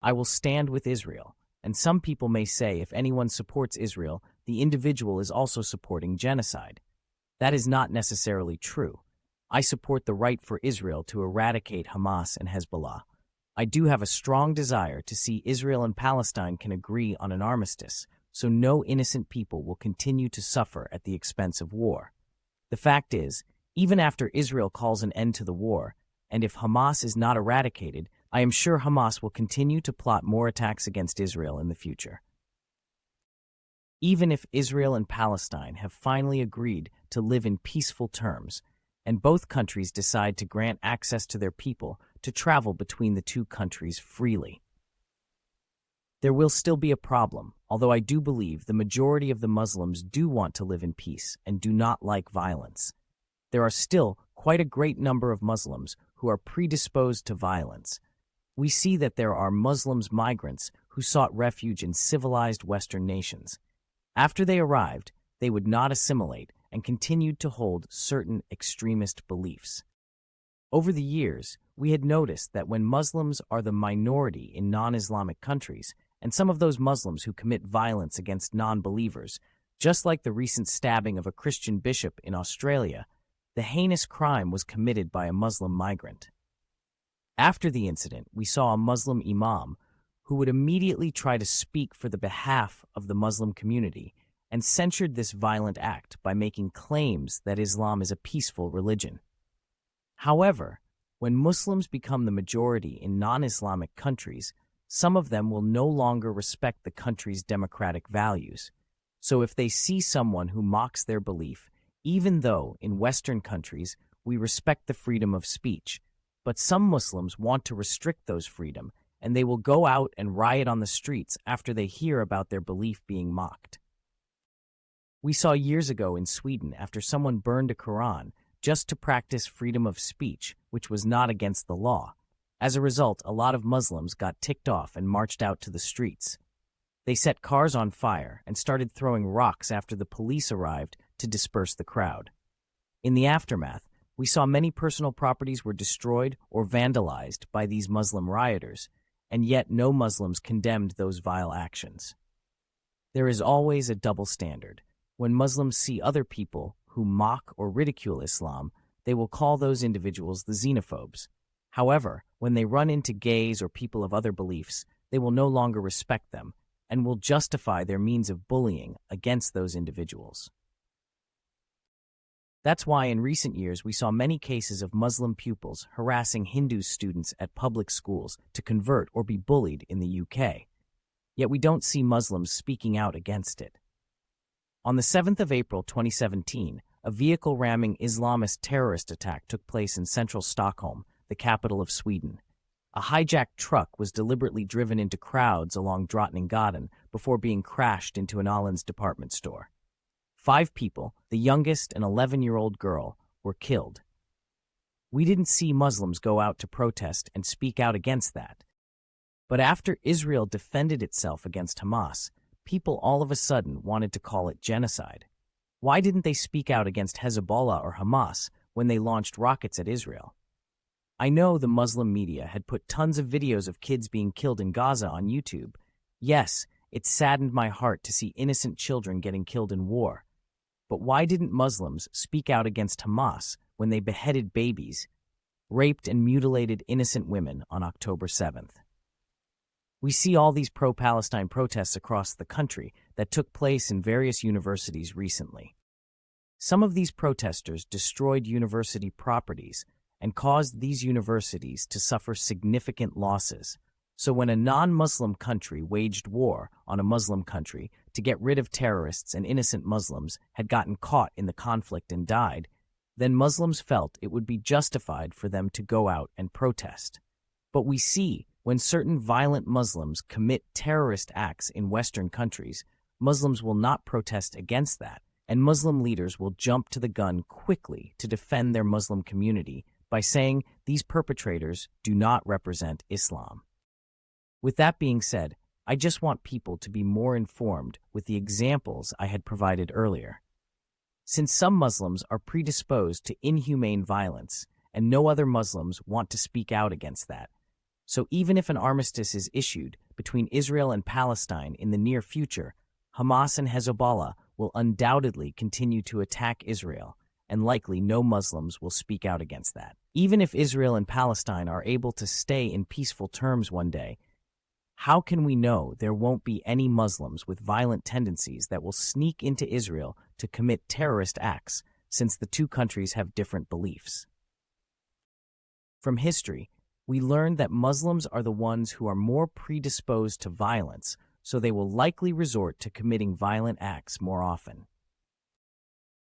I will stand with Israel. And some people may say if anyone supports Israel, the individual is also supporting genocide. That is not necessarily true. I support the right for Israel to eradicate Hamas and Hezbollah. I do have a strong desire to see Israel and Palestine can agree on an armistice, so no innocent people will continue to suffer at the expense of war. The fact is, even after Israel calls an end to the war, and if Hamas is not eradicated, I am sure Hamas will continue to plot more attacks against Israel in the future. Even if Israel and Palestine have finally agreed to live in peaceful terms, and both countries decide to grant access to their people to travel between the two countries freely, there will still be a problem, although I do believe the majority of the Muslims do want to live in peace and do not like violence. There are still quite a great number of Muslims who are predisposed to violence. We see that there are Muslims migrants who sought refuge in civilized Western nations. After they arrived, they would not assimilate and continued to hold certain extremist beliefs. Over the years, we had noticed that when Muslims are the minority in non-Islamic countries, and some of those Muslims who commit violence against non-believers, just like the recent stabbing of a Christian bishop in Australia, the heinous crime was committed by a Muslim migrant. After the incident, we saw a Muslim imam who would immediately try to speak for the behalf of the Muslim community and censured this violent act by making claims that Islam is a peaceful religion. However, when Muslims become the majority in non-Islamic countries, some of them will no longer respect the country's democratic values. So if they see someone who mocks their belief, even though in Western countries we respect the freedom of speech, but some Muslims want to restrict those freedom, and they will go out and riot on the streets after they hear about their belief being mocked. We saw years ago in Sweden after someone burned a Quran just to practice freedom of speech, which was not against the law. As a result, a lot of Muslims got ticked off and marched out to the streets. They set cars on fire and started throwing rocks after the police arrived to disperse the crowd. In the aftermath, we saw many personal properties were destroyed or vandalized by these Muslim rioters, and yet no Muslims condemned those vile actions. There is always a double standard. When Muslims see other people who mock or ridicule Islam, they will call those individuals the xenophobes. However, when they run into gays or people of other beliefs, they will no longer respect them and will justify their means of bullying against those individuals. That's why in recent years we saw many cases of Muslim pupils harassing Hindu students at public schools to convert or be bullied in the UK. Yet we don't see Muslims speaking out against it. On the 7th of April 2017, a vehicle ramming Islamist terrorist attack took place in central Stockholm, the capital of Sweden. A hijacked truck was deliberately driven into crowds along Drottninggatan before being crashed into an Åhléns department store. 5 people, the youngest an 11-year-old girl, were killed. We didn't see Muslims go out to protest and speak out against that. But after Israel defended itself against Hamas, people all of a sudden wanted to call it genocide. Why didn't they speak out against Hezbollah or Hamas when they launched rockets at Israel? I know the Muslim media had put tons of videos of kids being killed in Gaza on YouTube. Yes, it saddened my heart to see innocent children getting killed in war. But why didn't Muslims speak out against Hamas when they beheaded babies, raped and mutilated innocent women on October 7th? We see all these pro-Palestine protests across the country that took place in various universities recently. Some of these protesters destroyed university properties and caused these universities to suffer significant losses. So when a non-Muslim country waged war on a Muslim country to get rid of terrorists and innocent Muslims had gotten caught in the conflict and died, then Muslims felt it would be justified for them to go out and protest. But we see when certain violent Muslims commit terrorist acts in Western countries, Muslims will not protest against that, and Muslim leaders will jump to the gun quickly to defend their Muslim community by saying these perpetrators do not represent Islam. With that being said, I just want people to be more informed with the examples I had provided earlier. Since some Muslims are predisposed to inhumane violence, and no other Muslims want to speak out against that, So even if an armistice is issued between Israel and Palestine in the near future, Hamas and Hezbollah will undoubtedly continue to attack Israel, and likely no Muslims will speak out against that. Even if Israel and Palestine are able to stay in peaceful terms one day, how can we know there won't be any Muslims with violent tendencies that will sneak into Israel to commit terrorist acts, since the two countries have different beliefs? From history, we learned that Muslims are the ones who are more predisposed to violence, so they will likely resort to committing violent acts more often.